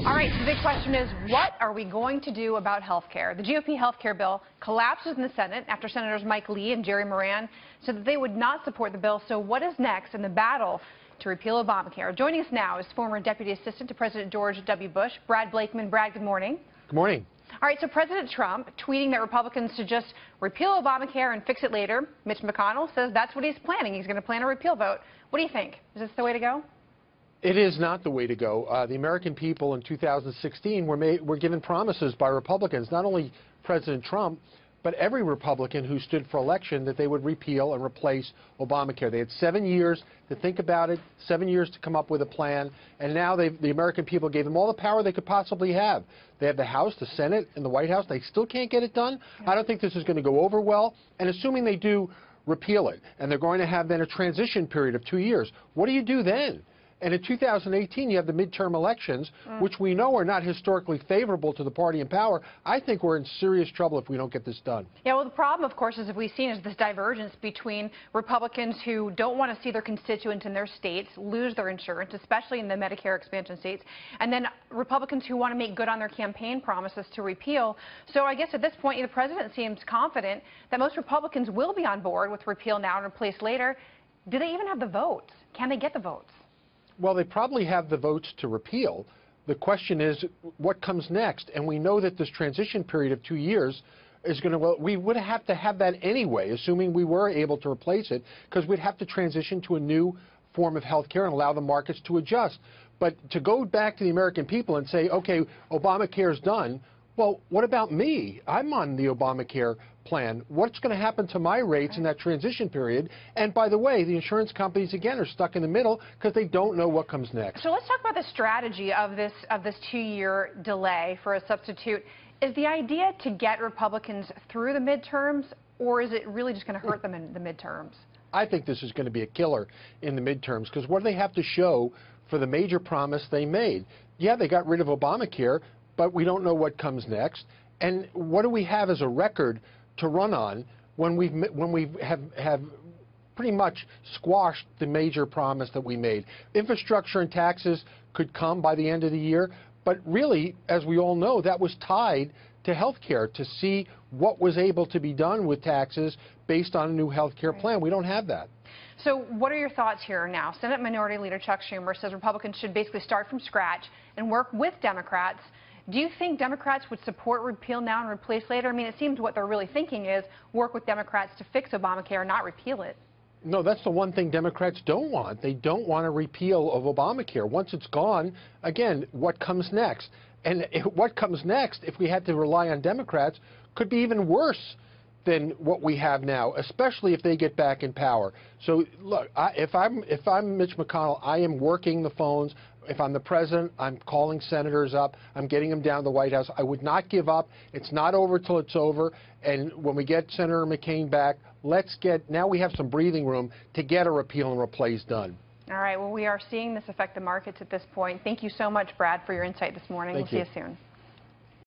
All right, so the big question is, what are we going to do about health care? The GOP health care bill collapses in the Senate after Senators Mike Lee and Jerry Moran said that they would not support the bill. So what is next in the battle to repeal Obamacare? Joining us now is former Deputy Assistant to President George W. Bush, Brad Blakeman. Brad, good morning. Good morning. All right, so President Trump tweeting that Republicans should just repeal Obamacare and fix it later. Mitch McConnell says that's what he's planning. He's going to plan a repeal vote. What do you think? Is this the way to go? It is not the way to go. The American people in 2016 were given promises by Republicans, not only President Trump, but every Republican who stood for election, that they would repeal and replace Obamacare. They had 7 years to think about it, 7 years to come up with a plan, and now the American people gave them all the power they could possibly have. They have the House, the Senate, and the White House. They still can't get it done. I don't think this is going to go over well, and assuming they do repeal it, and they're going to have then a transition period of 2 years, what do you do then? And in 2018, you have the midterm elections, which we know are not historically favorable to the party in power. I think we're in serious trouble if we don't get this done. Yeah, well, the problem, of course, is we've seen is this divergence between Republicans who don't want to see their constituents in their states lose their insurance, especially in the Medicare expansion states, and then Republicans who want to make good on their campaign promises to repeal. So I guess at this point, the president seems confident that most Republicans will be on board with repeal now and replace later. Do they even have the votes? Can they get the votes? Well, they probably have the votes to repeal. The question is, what comes next? And we know that this transition period of 2 years is going to, well, we would have to have that anyway, assuming we were able to replace it, because we'd have to transition to a new form of health care and allow the markets to adjust. But to go back to the American people and say, okay, Obamacare's done, well, what about me? I'm on the Obamacare plan. What's going to happen to my rates in that transition period? And by the way, the insurance companies, again, are stuck in the middle because they don't know what comes next. So let's talk about the strategy of this 2-year delay for a substitute. Is the idea to get Republicans through the midterms, or is it really just going to hurt them in the midterms? I think this is going to be a killer in the midterms, because what do they have to show for the major promise they made? Yeah, they got rid of Obamacare, but we don't know what comes next. And what do we have as a record to run on when we have pretty much squashed the major promise that we made? Infrastructure and taxes could come by the end of the year, but really, as we all know, that was tied to health care, to see what was able to be done with taxes based on a new health care plan. We don't have that. So what are your thoughts here now? Senate Minority Leader Chuck Schumer says Republicans should basically start from scratch and work with Democrats. Do you think Democrats would support repeal now and replace later? I mean, it seems what they're really thinking is work with Democrats to fix Obamacare, not repeal it. No, that's the one thing Democrats don't want. They don't want a repeal of Obamacare. Once it's gone, again, what comes next? And what comes next, if we had to rely on Democrats, could be even worse than what we have now, especially if they get back in power. So, look, if I'm Mitch McConnell, I am working the phones. If I'm the president, I'm calling senators up. I'm getting them down to the White House. I would not give up. It's not over till it's over. And when we get Senator McCain back, now we have some breathing room to get a repeal and replace done. All right. Well, we are seeing this affect the markets at this point. Thank you so much, Brad, for your insight this morning. We'll see you soon.